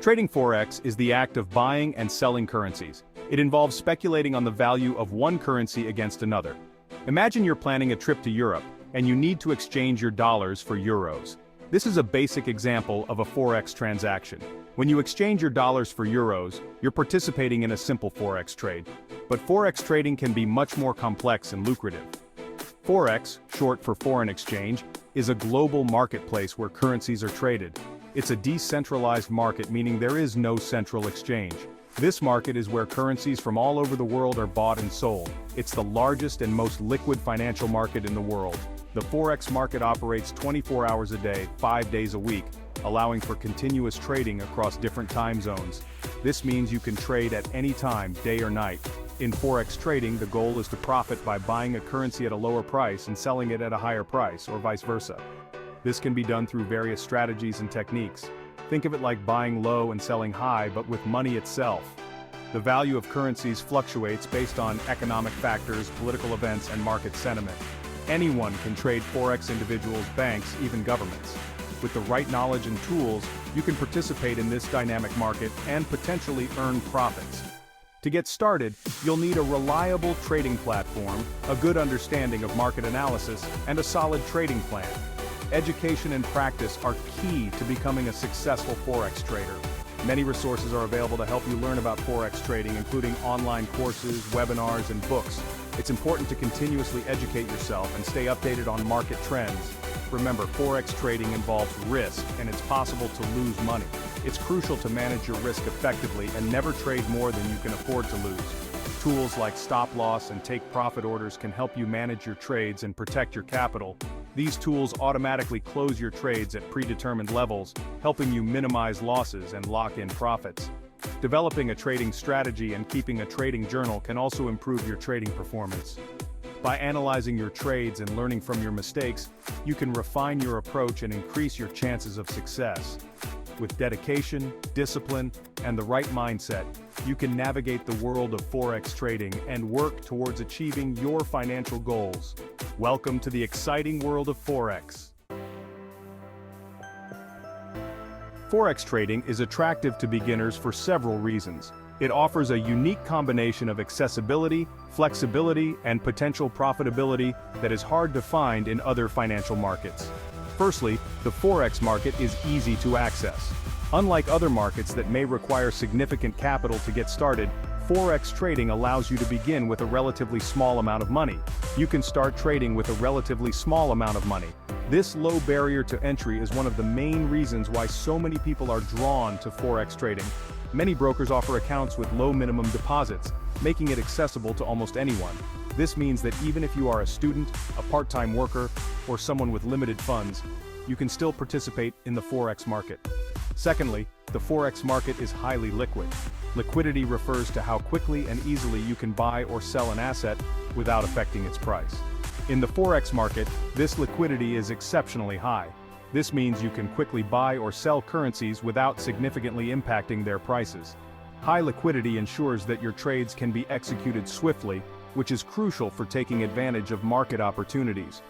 Trading Forex is the act of buying and selling currencies. It involves speculating on the value of one currency against another. Imagine you're planning a trip to Europe, and you need to exchange your dollars for euros. This is a basic example of a Forex transaction. When you exchange your dollars for euros, you're participating in a simple Forex trade. But Forex trading can be much more complex and lucrative. Forex, short for foreign exchange, is a global marketplace where currencies are traded. It's a decentralized market, meaning there is no central exchange. This market is where currencies from all over the world are bought and sold. It's the largest and most liquid financial market in the world. The Forex market operates 24 hours a day, 5 days a week, allowing for continuous trading across different time zones. This means you can trade at any time, day or night. In Forex trading, the goal is to profit by buying a currency at a lower price and selling it at a higher price, or vice versa. This can be done through various strategies and techniques. Think of it like buying low and selling high, but with money itself. The value of currencies fluctuates based on economic factors, political events, and market sentiment. Anyone can trade Forex: individuals, banks, even governments. With the right knowledge and tools, you can participate in this dynamic market and potentially earn profits. To get started, you'll need a reliable trading platform, a good understanding of market analysis, and a solid trading plan. Education and practice are key to becoming a successful Forex trader. Many resources are available to help you learn about Forex trading, including online courses, webinars, and books. It's important to continuously educate yourself and stay updated on market trends. Remember, Forex trading involves risk, and it's possible to lose money. It's crucial to manage your risk effectively and never trade more than you can afford to lose. Tools like stop loss and take profit orders can help you manage your trades and protect your capital. These tools automatically close your trades at predetermined levels, helping you minimize losses and lock in profits. Developing a trading strategy and keeping a trading journal can also improve your trading performance. By analyzing your trades and learning from your mistakes, you can refine your approach and increase your chances of success. With dedication, discipline, and the right mindset, you can navigate the world of Forex trading and work towards achieving your financial goals. Welcome to the exciting world of Forex. Forex trading is attractive to beginners for several reasons. It offers a unique combination of accessibility, flexibility, and potential profitability that is hard to find in other financial markets. Firstly, the Forex market is easy to access. Unlike other markets that may require significant capital to get started, Forex trading allows you to begin with a relatively small amount of money. You can start trading with a relatively small amount of money. This low barrier to entry is one of the main reasons why so many people are drawn to Forex trading. Many brokers offer accounts with low minimum deposits, making it accessible to almost anyone. This means that even if you are a student, a part-time worker, or someone with limited funds, you can still participate in the Forex market. Secondly, the Forex market is highly liquid. Liquidity refers to how quickly and easily you can buy or sell an asset without affecting its price. In the Forex market, this liquidity is exceptionally high. This means you can quickly buy or sell currencies without significantly impacting their prices. High liquidity ensures that your trades can be executed swiftly, which is crucial for taking advantage of market opportunities.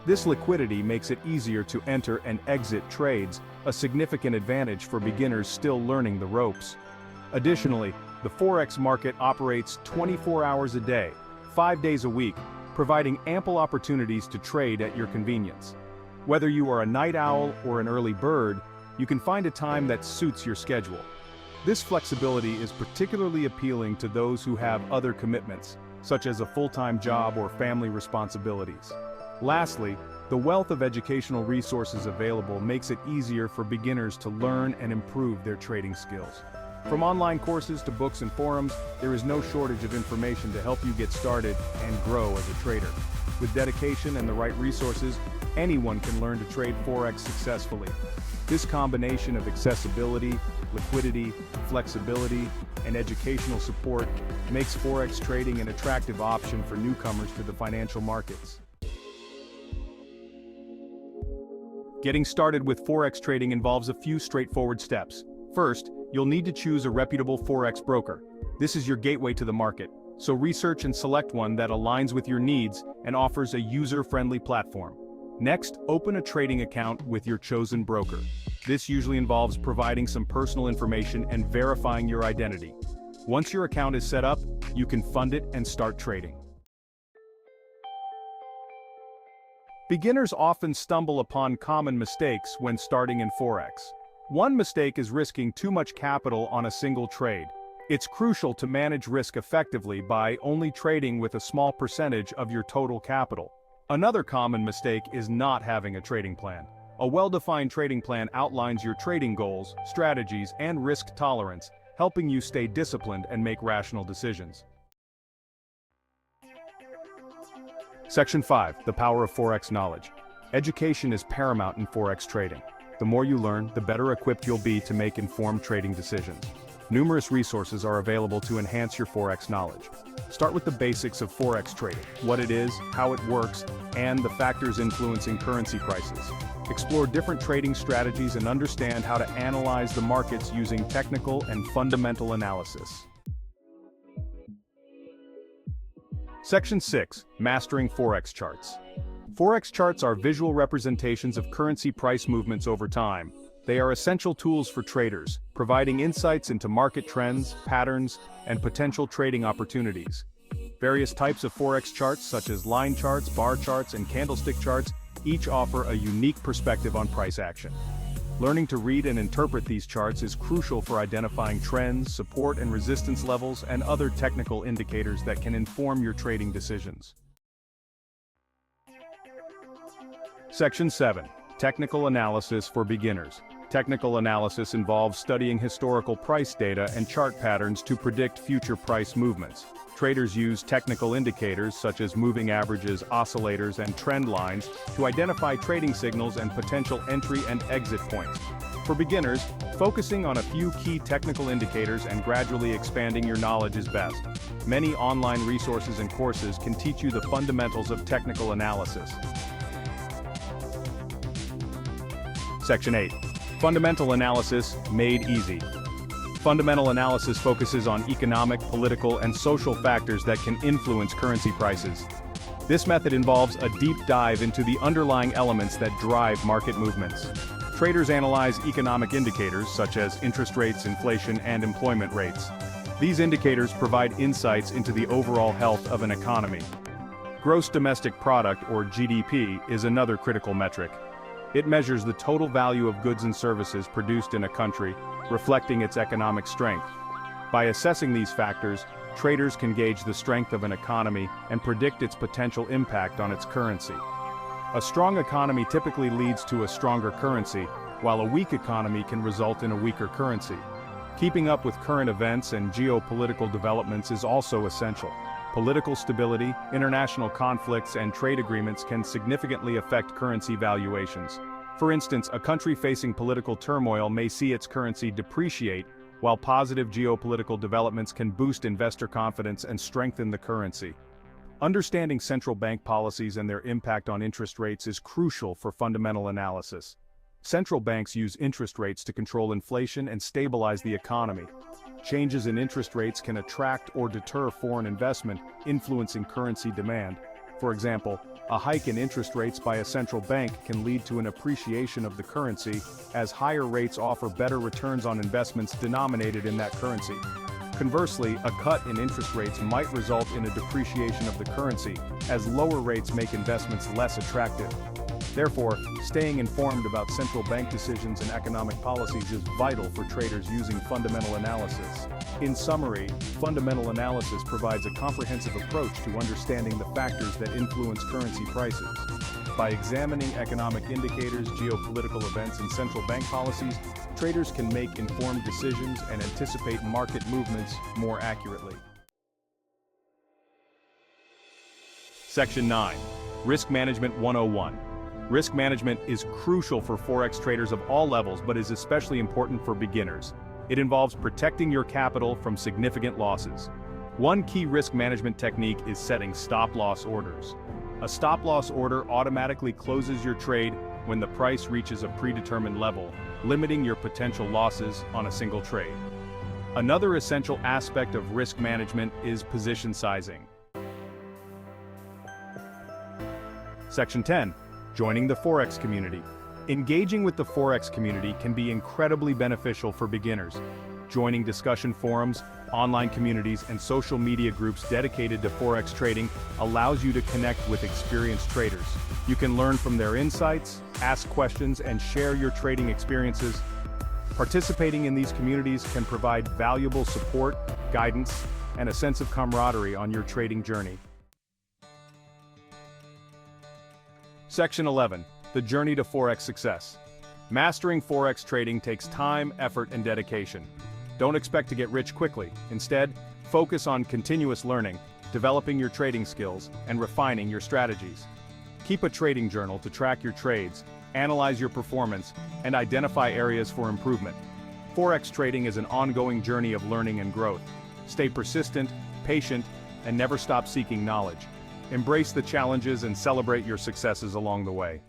This liquidity makes it easier to enter and exit trades, a significant advantage for beginners still learning the ropes. Additionally, the Forex market operates 24 hours a day, 5 days a week, providing ample opportunities to trade at your convenience. Whether you are a night owl or an early bird, you can find a time that suits your schedule. This flexibility is particularly appealing to those who have other commitments, such as a full-time job or family responsibilities. Lastly, the wealth of educational resources available makes it easier for beginners to learn and improve their trading skills. From online courses to books and forums, there is no shortage of information to help you get started and grow as a trader. With dedication and the right resources, anyone can learn to trade Forex successfully. This combination of accessibility, liquidity, flexibility, and educational support makes Forex trading an attractive option for newcomers to the financial markets. Getting started with Forex trading involves a few straightforward steps. First, you'll need to choose a reputable Forex broker. This is your gateway to the market, so research and select one that aligns with your needs and offers a user-friendly platform. Next, open a trading account with your chosen broker. This usually involves providing some personal information and verifying your identity. Once your account is set up, you can fund it and start trading. Beginners often stumble upon common mistakes when starting in Forex. One mistake is risking too much capital on a single trade. It's crucial to manage risk effectively by only trading with a small percentage of your total capital. Another common mistake is not having a trading plan. A well-defined trading plan outlines your trading goals, strategies, and risk tolerance, helping you stay disciplined and make rational decisions. Section 5. The Power of Forex Knowledge. Education is paramount in Forex trading. The more you learn, the better equipped you'll be to make informed trading decisions. Numerous resources are available to enhance your Forex knowledge. Start with the basics of Forex trading, what it is, how it works, and the factors influencing currency prices. Explore different trading strategies and understand how to analyze the markets using technical and fundamental analysis. Section 6. Mastering Forex Charts. Forex charts are visual representations of currency price movements over time. They are essential tools for traders, providing insights into market trends, patterns, and potential trading opportunities. Various types of Forex charts, such as line charts, bar charts, and candlestick charts, each offer a unique perspective on price action. Learning to read and interpret these charts is crucial for identifying trends, support and resistance levels, and other technical indicators that can inform your trading decisions. Section 7. Technical Analysis for Beginners. Technical analysis involves studying historical price data and chart patterns to predict future price movements. Traders use technical indicators such as moving averages, oscillators, and trend lines to identify trading signals and potential entry and exit points. For beginners, focusing on a few key technical indicators and gradually expanding your knowledge is best. Many online resources and courses can teach you the fundamentals of technical analysis. Section 8. Fundamental Analysis Made Easy. Fundamental analysis focuses on economic, political, and social factors that can influence currency prices. This method involves a deep dive into the underlying elements that drive market movements. Traders analyze economic indicators such as interest rates, inflation, and employment rates. These indicators provide insights into the overall health of an economy. Gross domestic product, or GDP, is another critical metric. It measures the total value of goods and services produced in a country, reflecting its economic strength. By assessing these factors, traders can gauge the strength of an economy and predict its potential impact on its currency. A strong economy typically leads to a stronger currency, while a weak economy can result in a weaker currency. Keeping up with current events and geopolitical developments is also essential. Political stability, international conflicts, and trade agreements can significantly affect currency valuations. For instance, a country facing political turmoil may see its currency depreciate, while positive geopolitical developments can boost investor confidence and strengthen the currency. Understanding central bank policies and their impact on interest rates is crucial for fundamental analysis. Central banks use interest rates to control inflation and stabilize the economy. Changes in interest rates can attract or deter foreign investment, influencing currency demand. For example, a hike in interest rates by a central bank can lead to an appreciation of the currency, as higher rates offer better returns on investments denominated in that currency. Conversely, a cut in interest rates might result in a depreciation of the currency, as lower rates make investments less attractive. Therefore, staying informed about central bank decisions and economic policies is vital for traders using fundamental analysis. In summary, fundamental analysis provides a comprehensive approach to understanding the factors that influence currency prices. By examining economic indicators, geopolitical events, and central bank policies, traders can make informed decisions and anticipate market movements more accurately. Section 9. Risk Management 101. Risk management is crucial for Forex traders of all levels, but is especially important for beginners. It involves protecting your capital from significant losses. One key risk management technique is setting stop-loss orders. A stop-loss order automatically closes your trade when the price reaches a predetermined level, limiting your potential losses on a single trade. Another essential aspect of risk management is position sizing. Section 10. Joining the Forex Community. Engaging with the Forex community can be incredibly beneficial for beginners. Joining discussion forums, online communities, and social media groups dedicated to Forex trading allows you to connect with experienced traders. You can learn from their insights, ask questions, and share your trading experiences. Participating in these communities can provide valuable support, guidance, and a sense of camaraderie on your trading journey. Section 11. The journey to Forex success. Mastering Forex trading takes time, effort, and dedication. Don't expect to get rich quickly. Instead, focus on continuous learning, developing your trading skills, and refining your strategies. Keep a trading journal to track your trades, analyze your performance, and identify areas for improvement. Forex trading is an ongoing journey of learning and growth. Stay persistent, patient, and never stop seeking knowledge. Embrace the challenges and celebrate your successes along the way.